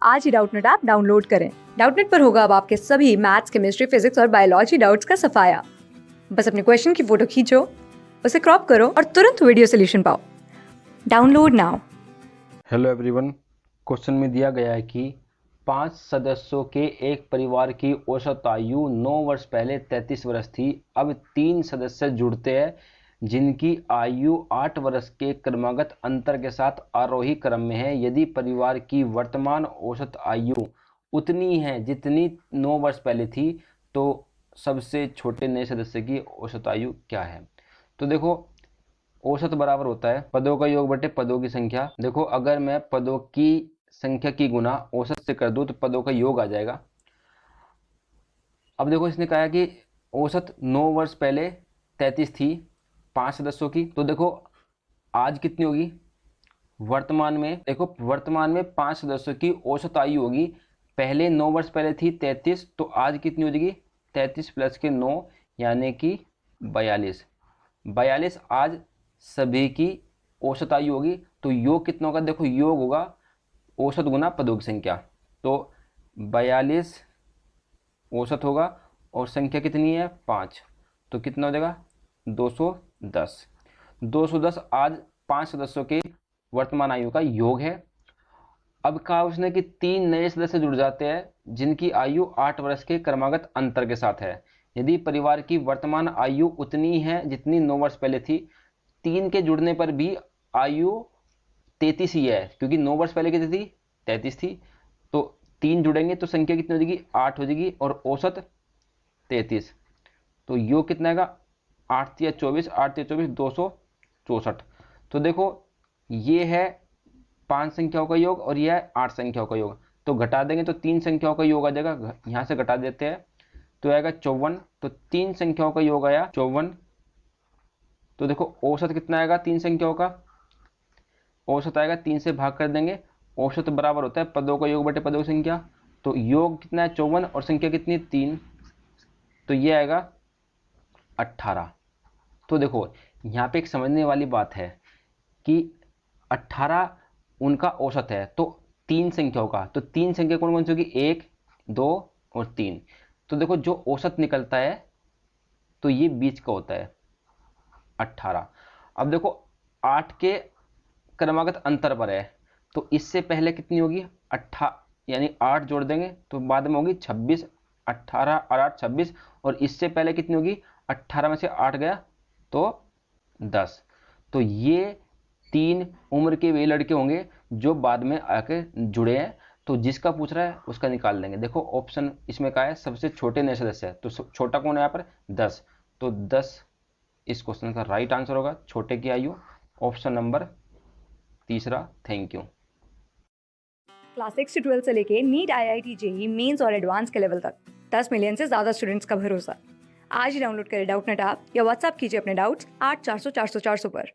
आज ही Doubtnut app download करें। Doubtnut पर होगा अब आपके सभी मैथ्स, केमिस्ट्री, फिजिक्स और बायोलॉजी डाउट्स का सफाया। बस अपने क्वेश्चन की फोटो खींचो, उसे क्रॉप करो और तुरंत वीडियो सोल्यूशन पाओ। Download now. Hello everyone. Question में दिया गया है कि 5 सदस्यों के एक परिवार की औसत आयु 9 वर्ष पहले 33 वर्ष थी। अब 3 सदस्य जुड़ते हैं जिनकी आयु 8 वर्ष के क्रमागत अंतर के साथ आरोही क्रम में है। यदि परिवार की वर्तमान औसत आयु उतनी है जितनी 9 वर्ष पहले थी तो सबसे छोटे नए सदस्य की औसत आयु क्या है। तो देखो, औसत बराबर होता है पदों का योग बटे पदों की संख्या। देखो, अगर मैं पदों की संख्या की गुना औसत से कर दूं तो पदों का योग आ जाएगा। अब देखो, इसने कहा है कि औसत 9 वर्ष पहले 33 थी 5 सदस्यों की। तो देखो, आज कितनी होगी वर्तमान में। देखो, वर्तमान में 5 सदस्यों की औसत आयु होगी। पहले 9 वर्ष पहले थी 33, तो आज कितनी हो जाएगी 33 प्लस के 9 यानी कि 42। 42 आज सभी की औसत आयु होगी। तो योग कितना होगा, देखो योग होगा औसत गुना पदों की संख्या। तो 42 औसत होगा और संख्या कितनी है 5, तो कितना हो जाएगा 210। 210 आज 5 सदस्यों के वर्तमान आयु का योग है। अब कहा उसने कि 3 नए सदस्य जुड़ जाते हैं जिनकी आयु 8 वर्ष के क्रमागत अंतर के साथ है। यदि परिवार की वर्तमान आयु उतनी है जितनी 9 वर्ष पहले थी, 3 के जुड़ने पर भी आयु 33 ही है, क्योंकि 9 वर्ष पहले कितनी थी 33 थी। तो 3 जुड़ेंगे तो संख्या कितनी हो जाएगी 8 हो जाएगी और औसत 33। तो योग कितना आएगा 8 तिया 24, 8 तिया 24, 264। तो देखो, ये है 5 संख्याओं का योग और यह है 8 संख्याओं का योग। तो घटा देंगे तो 3 संख्याओं का योग आ जाएगा, यहां से घटा देते हैं तो आएगा 54। तो 3 संख्याओं का योग आया 54। तो देखो औसत कितना आएगा 3 संख्याओं का, औसत आएगा 3 से भाग कर देंगे। औसत बराबर होता है पदों का योग बटे पदों की संख्या। तो योग कितना है 54 और संख्या कितनी है 3, तो ये आएगा 18। तो देखो, यहाँ पे एक समझने वाली बात है कि 18 उनका औसत है। तो 3 संख्याओं का, तो 3 संख्या कौन कौन सी होगी 1, 2 और 3। तो देखो, जो औसत निकलता है तो ये बीच का होता है 18। अब देखो, 8 के क्रमागत अंतर पर है तो इससे पहले कितनी होगी 18, यानी 8 जोड़ देंगे तो बाद में होगी 26। 18 और 8 26, और इससे पहले कितनी होगी 18 में से 8 गया तो 10। तो ये 3 उम्र के वे लड़के होंगे जो बाद में आके जुड़े हैं। तो जिसका पूछ रहा है उसका निकाल लेंगे। देखो, ऑप्शन इसमें का है सबसे छोटे नए सदस्य है, तो छोटा कौन है यहाँ पर 10। तो 10 इस क्वेश्चन का राइट आंसर होगा, छोटे की आयु ऑप्शन नंबर तीसरा। Thank you. क्लास 6 से 12 से लेके नीट, IIT, JEE मेंस और एडवांस के लेवल तक 10 मिलियन से ज्यादा स्टूडेंट्स का भरोसा। आज ही डाउनलोड करें डाउटनेट ऐप या व्हाट्सएप कीजिए अपने डाउट्स 8400 400 400 पर।